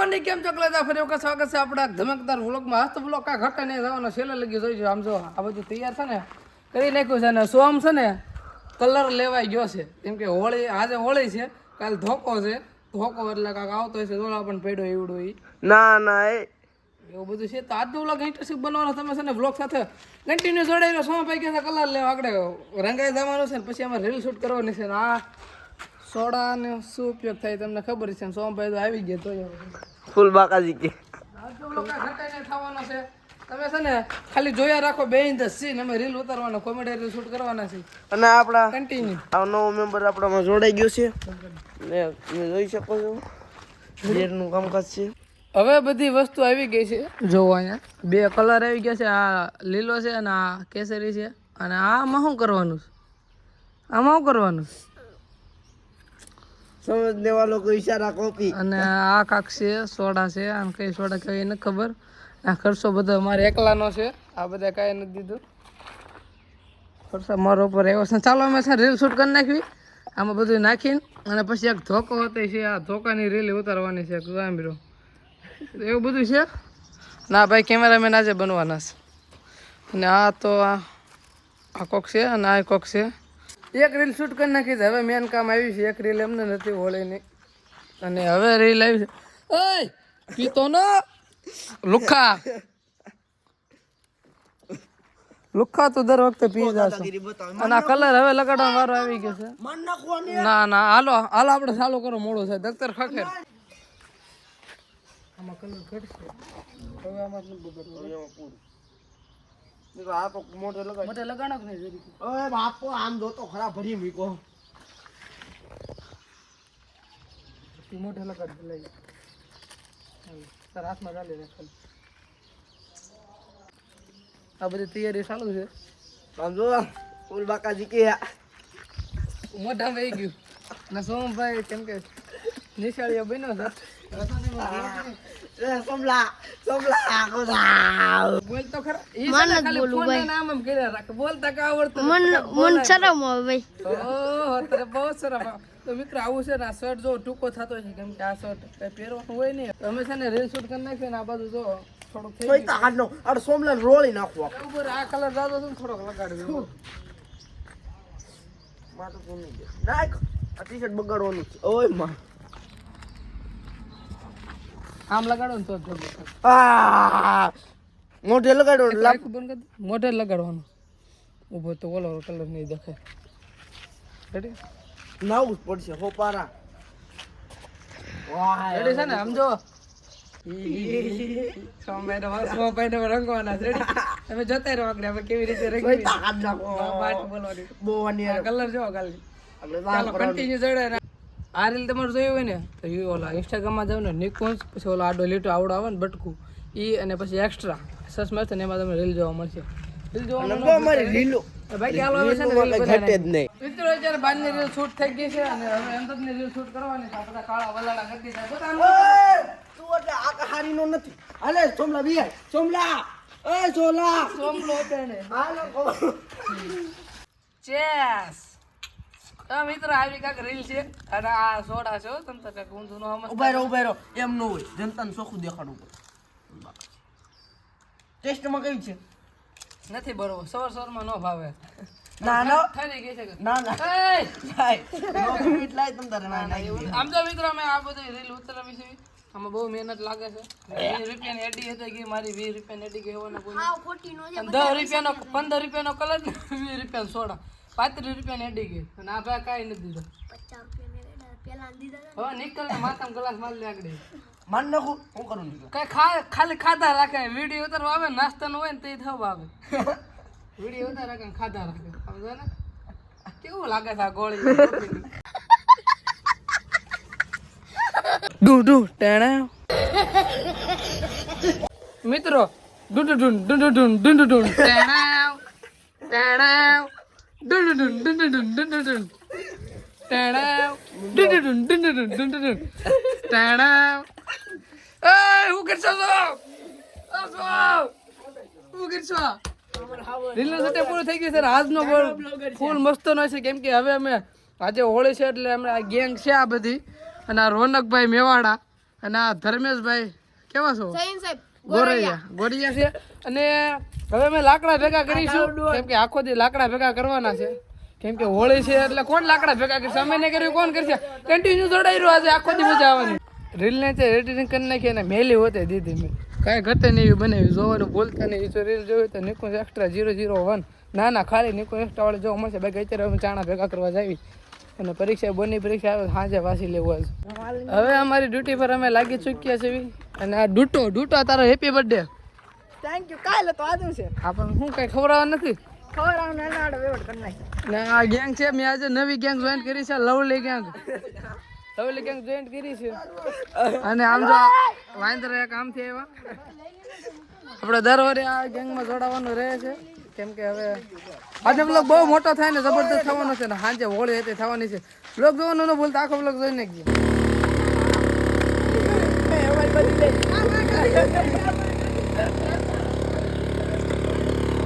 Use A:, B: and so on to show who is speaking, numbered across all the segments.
A: Morning કેમ chocolate ફરી વખત સ્વાગત છે આપણા ધમકદાર વ્લોગમાં. હસ્ત વ્લોગ કાંઈ ઘટે નહીં જવાનો છેલ્લે લગી જોઈશું. આમ જો આ બધું તૈયાર છે ને કરી નાખ્યું છે. અને સોમ છે ને કલર લેવાઈ ગયો છે, કેમ કે હોળી આજે હોળી છે, કાલ ધોકો છે. ધોકો એટલે કાંઈક આવતો હશે, દોડા પણ પડ્યો એવડું એ
B: ના
A: એવું બધું છે. તો આજનો વ્લોગ ઇન્ટરેસ્ટિંગ બનાવવાનો તમે છે ને વ્લોગ સાથે કન્ટિન્યુ જોડાઈ સોમ ભાઈ કે કલર લેવા આગળ રંગાઈ જવાનું છે ને પછી અમે રીલ શૂટ કરવાની છે. ને આ સોડાનો શું ઉપયોગ થાય તમને ખબર છે ને સોમભાઈ તો આવી ગયા તો
B: ફૂલ બાકાજી કે
A: થવાનો છે. તમે છે ને ખાલી જોયા રાખો બે ઇંચ સીન અમે રીલ ઉતારવાના કોમેડી રીલ શૂટ કરવાના છે.
B: અને આપણા
A: કન્ટિન્યુ
B: આ નવો મેમ્બર આપણામાં જોડાઈ ગયો છે ને તમે જોઈ શકો છો ઘેરનું કામકાજ છે.
A: હવે બધી વસ્તુ આવી ગઈ છે. જોવો અહીંયા બે કલર આવી ગયા છે, આ લીલો છે અને આ કેસરી છે. અને આમાં શું કરવાનું છે, આમાં શું કરવાનું
B: સમજને વાલો કોઈ ઈશારા કોપી.
A: અને આ કાક છે સોડા છે, આમ કઈ સોડા કઈ નથી ખબર. આ ખર્ચો બધો મારે એકલાનો છે, આ બધા કાંઈ નથી દીધું. ખર્ચો મારો ઉપર આવ્યો છે. ચાલો અમે છે રીલ શૂટ કરી નાખવી આમાં બધું નાખીને. અને પછી એક ધોકો હતો છે, આ ધોકાની રીલ ઉતારવાની છે. સાંભળો એવું બધું છે. ના ભાઈ કેમેરામેન આજે બનવાના છે. અને આ તો આ કોક છે અને આ કોક છે. એક રીલ શૂટ કરી નાખી છે. હવે મેન કામ આવ્યું છે. એક રીલ એમને નથી હોળીની, અને હવે રીલ આવી છે. ઓય પીતો ન લુખા લુખા તો દર વખતે પી જશે. અને આ કલર હવે લગાડવાનો વારો આવી ગયો છે. ના ના હાલો હાલો આપણે ચાલુ કરો, મોડું છે. દફતર ખખેર આમાં કલર ઘટશે હવે આમાં નથી બગડવાનું.
B: આ તો મોટે લગાડ
A: મોટે લગાડો કે નહીં જરી
B: ઓય બાપો આમ જોતો ખરા ભરી મીકો
A: મોટે લગાડ લઈ તાર હાથમાં ચાલી રાખે. આ બધી તૈયારી ચાલુ છે.
B: આમ જો ફૂલ બાકાજી કે
A: મોઢા વહી ગયું. અને સોમભાઈ કેમ કે નિશાળીઓ બન્યો છે.
B: સમલા
A: બોલતો ખરા ઈ ખાલી ફોન ના નામ એમ કર્યા રાખે. બોલતા કા આવડતું મન
C: શરમ આવે ભાઈ.
A: ઓહો તને બહુ શરમ આવે. તો મિત્રો આવું છે ને આ શર્ટ જો ટૂંકો થતો છે, કેમ કે આ શર્ટ કઈ પહેરવાનું હોય નહીં. તમે છે ને રીલ શૂટ કરી નાખી ને આ બાજુ જો થોડુંક થઈ
B: તોય તા હાડનો આ સોમલા રોળી નાખવા
A: ઉપર આ કલર જાતો છે ને થોડોક લગાડી દો.
B: માં તો કોની દે નાખ આ ટી-શર્ટ બગાડવાનું છે. ઓય માં
A: આમ લગાડો ને તો જ જબો.
B: આ મોઢે લગાડો
A: લાખ બંધ કરી દે. મોઢે લગાડવાનું ઊભો તો ઓલો કલર નહીં દેખાય. રેડી
B: નાવું પડશે હોપારા. વાહ
A: રેડી છે ને આમ જો સોમભાઈ રંગવાના છે. રેડી તમે જોતા રહો આગળ હવે કેવી રીતે
B: તોય
A: રંગી
B: તા હાડ નાખો
A: વાત બોલવાની.
B: બોવાની
A: કલર જો ખાલી
B: આપણે
A: ચાલો કન્ટિન્યુ જોડે. આ રીલ તમારે જોયું હોય ને તો એ ઓલા ઇન્સ્ટાગ્રામમાં જાવ ને નિકોન્સ, પછી ઓલા આડો લીટો આવડો આવે ને બટકું એ, અને પછી એક્સ્ટ્રા સસ મળશે ને એમાં તમને રીલ જોવા મળશે. રીલ જોવા
B: મારી રીલો
A: બાકી હાલો હવે છે ને રીલ
B: ઘટે જ
A: બનાવી.
B: નહીં.
A: મિત્રો અત્યારે બહારની રીલ શૂટ થઈ ગઈ છે અને હવે અંદરની રીલ શૂટ કરવાની છે. આ બધા કાળા વલાડા કરી દીધા. બધા
B: ઓય તું એટલે આ કહારીનો નથી. હાલે સોમલા બિહાર સોમલા એ સોલા
A: સોમલો છે ને
B: હાલો
A: ચેસ. તો મિત્રો આવી કાંઈક રીલ છે અને આ સોડા છે. તમે તો કાંઈક ઊંધું ન સમજતા.
B: ઉભા રહો એમ ન હોય જનતાને ચોખ્ખું દેખાડવું પડે. ટેસ્ટમાં કઈ છે
A: નથી બરોબર. સવારમાં ન ભાવે.
B: ના ના
A: થઈ ગઈ છે કે
B: ના ના
A: એય!
B: નો મિનિટ લાય તમ તારે ના ના
A: આમ તો મિત્રો અમે આ બધી રીલ ઉતરાવી છે. આમાં બહુ મહેનત લાગે છે. 20 રૂપિયાની એડી હતી કે મારી 20 રૂપિયાની એડી કે હોવાના કોઈ
C: હાવ ખોટી નો છે.
A: 10 રૂપિયાનો 15 રૂપિયાનો કલર ને 20 રૂપિયાનો સોડા 35 રૂપિયાની એડી કે. અને આ ભાઈ કાંઈ નથી દીધો.
C: 50 રૂપિયા પેલા દીધા.
A: હવે નીકળ ને માથામાં ગ્લાસ મારી લે આગળ.
B: માન નાખું હું કરું દીધું
A: કઈ ખાલી ખાધા રાખે. વિડીયો ઉતારવા આવે નાસ્તાનું હોય ને તે થવા આવે. વિડીયો ઉતાર રાખે ખાધા રાખે. સમજો ને કેવું લાગે છે આ ગોળી. ડુ ડુ ટેણા મિત્રો ડુડુડુન ડુડુડુન ડુડુડુન ટેણા ટેણા ડુડુડુન ડુડુડુન ડુડુડુન ટેણા ડુડુડુન ડુડુડુન ડુડુડુન ટેણા. એ હું કરશો છો હું કરશો. રીલનો સેટ પૂરો થઈ ગયો છે. આજનો ફૂલ મસ્ત નો છે, કેમ કે હવે અમે આજે હોળી છે એટલે અમે આ ગેંગ છે આ બધી. અને આ રોનકભાઈ મેવાડા અને આ ધર્મેશભાઈ કેવા છો
C: સહીન સાહેબ
A: ગોરિયા છે. અને હવે અમે લાકડા ભેગા કરીશું કેમ કે આખો દી લાકડા ભેગા કરવાના છે કેમ કે હોળી છે એટલે કોણ લાકડા ભેગા કરશે, અમે નહીં કર્યું કોણ કરશે. કન્ટિન્યુ જોડાઈ રહ્યો આજે આખો દી મજા આવવાની. રીલ ને એડિટિંગ કરી નાખી અને મેલી હોતે દીધી મેં કાંઈ ઘટે નહીં એવી બનાવી જોવાનું બોલતા નહીં. જો રીલ જોયું તો નિકુંજ એક્સ્ટ્રા 001 ના ખાલી નિકુંજ એક્સ્ટ્રા વાળે જોવા મળશે. બાકી અત્યારે અમે ચાણા ભેગા કરવા જાવી અને પરીક્ષા બોની પરીક્ષા આવે સાંજે વાસી લેવું હાલ. હવે અમારી ડ્યુટી પર અમે લાગી ચૂક્યા છે અને આ ડૂટો તારો હેપી બર્થડે.
B: Thank you. કાલે તો આજુ છે
A: આપણને શું કઈ ખવડાવવા નથી
B: ખબર નાના વેવડ કરી નાખી.
A: ને આ ગેંગ છે મેં આજે નવી ગેંગ જોઈન કરી છે લવલી ગેંગ જોઈન કરી છે. અને આમ જો વાંદરા એક આમથી આવ્યા. આપણે દર વખતે આ ગેંગમાં જોડાવાનું રહે છે કેમ કે હવે આજે બ્લોગ બહુ મોટો થાય ને જબરદસ્ત થવાનો છે ને સાંજે હોળી હતી થવાની છે. બ્લોગ જોવાનું ન ભૂલતા આખો બ્લોગ જોઈ નાખજો.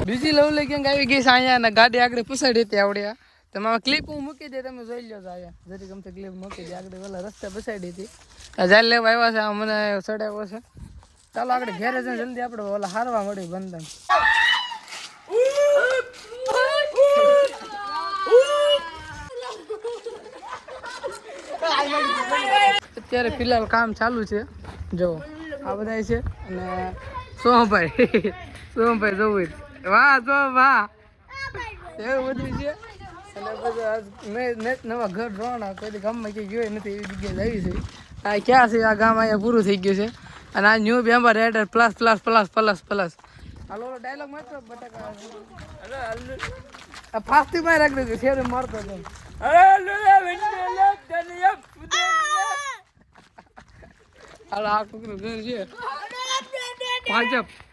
A: બીજી લવલી ગેંગ આવી ગઈ છે અહીંયા ને ગાડી આગળ પછાડી હતી આવડ્યા તમારા ક્લિપ હું મૂકી દે તમે જોઈ લો છો અહીંયા જરી ગમતી ક્લિપ મૂકી દે આગળ ઓલા રસ્તે પછાડી હતી જાલ લેવા આવ્યા છે મને ચડાવ્યો છે. ચાલો આગળ ઘેરે જઈને જલ્દી આપણે ઓલા હારવા મળ્યું બંધન. અત્યારે ફિલહાલ કામ ચાલુ છે જો આ બધા છે અને સોમભાઈ જોવું વાહ જો વાહ એવું બધું છે. અને બધું મેં નવા ઘર રોણા કોઈ ગામમાં ક્યાંય ગયો નથી એવી જગ્યાએ આવી છે. આ ક્યાં છે આ ગામ અહીંયા પૂરું થઈ ગયું છે અને આ ન્યૂ બેમ્બર રેડર પ્લસ હાલો ડાયલોગ માત્ર બટાકા આ ફાસ્ટી માં રાખી દીધું શેર મારતો હતો. હાલો આ કુકનું ઘર છે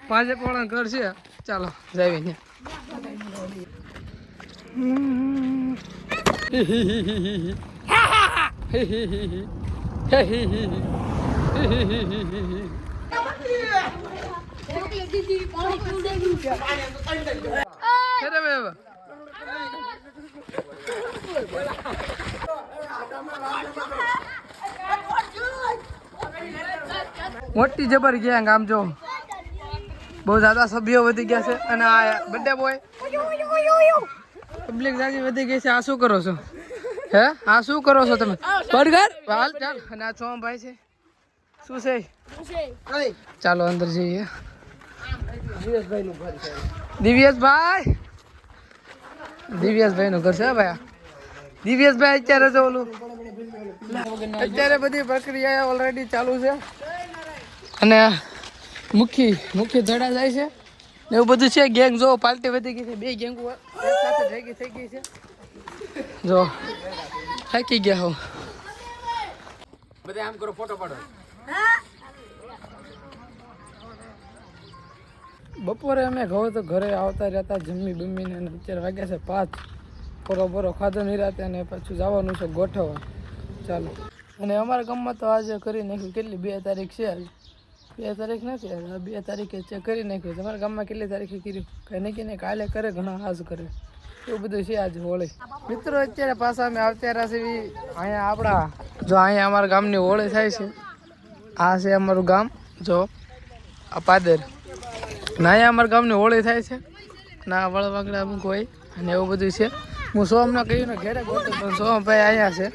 A: ભાજપ વાળા ઘર છે. ચાલો જાવીને મોટી જબર ગેંગ આમ જો બહુ જ્યાદા સભ્યો વધી ગયા છે. અને આ બર્થડે બોય પબ્લિક જાજી વધી ગઈ છે. આ શું કરો છો હે આ શું કરો છો તમે બર્ગર હાલ ચાલ. અને આ ચોમભાઈ છે શું છે ચાલો અંદર જઈએ. દિવ્યેશભાઈ નું ઘર છે ભાઈ. દિવ્યેશભાઈ અત્યારે જો ઓલું અત્યારે બધી પ્રક્રિયા ઓલરેડી ચાલુ છે અને મુખ્ય ધડા જાય છે ને એવું બધું છે. ગેંગ જો પાર્ટી વધી ગઈ છે. બે ગેંગો સાથે ભેગી થઈ ગઈ છે. જો થાકી ગયા હો બધા આમ કરો ફોટો પાડો. બપોરે અમે ઘઉં તો ઘરે આવતા રહેતા જમી બમીને અત્યારે વાગ્યા છે 5 બરો ખાધો નિરાતે અને પાછું જવાનું છે ગોઠવવા. ચાલો અને અમારા ગામમાં તો આજે કરી નાખ્યું કેટલી 2 તારીખ છે આજે 2 તારીખ નથી 2 તારીખે ચેક કરી નાખ્યું. તમારા ગામમાં કેટલી તારીખે કર્યું કંઈ નહીં કે નહીં કાલે કરે ઘણા આજ કરે એવું બધું છે આજે હોળી. મિત્રો અત્યારે પાછા અમે આવતા રહ્યા છીએ અહીંયા આપણા જો અહીંયા અમારા ગામની હોળી થાય છે. આ છે અમારું ગામ જો આ પાદર ના અહીંયા અમારા ગામની હોળી થાય છે ના વળવાગડા અમુક હોય અને એવું બધું છે. હું સોમને કહ્યું ને ઘેરે ગોતો પણ સોમભાઈ અહીંયા છે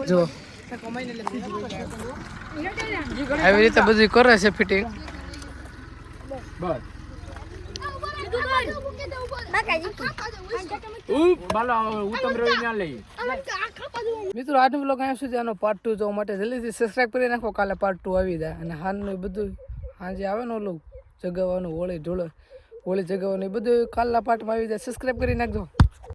A: જો આવી રીતે બધું કરે છે ફિટિંગ. મિત્રો આજનો બ્લોગ અહીંયા સુધી આનો પાર્ટ 2 જોવા માટે જલ્દીથી સબસ્ક્રાઇબ કરી નાખો. કાલે પાર્ટ 2 આવી જાય અને હાલનું બધું સાંજે આવે ને ઓલું જગાવવાનું હોળી જગાવવાનું એ બધું કાલના પાર્ટમાં આવી જાય. સબસ્ક્રાઇબ કરી નાખજો.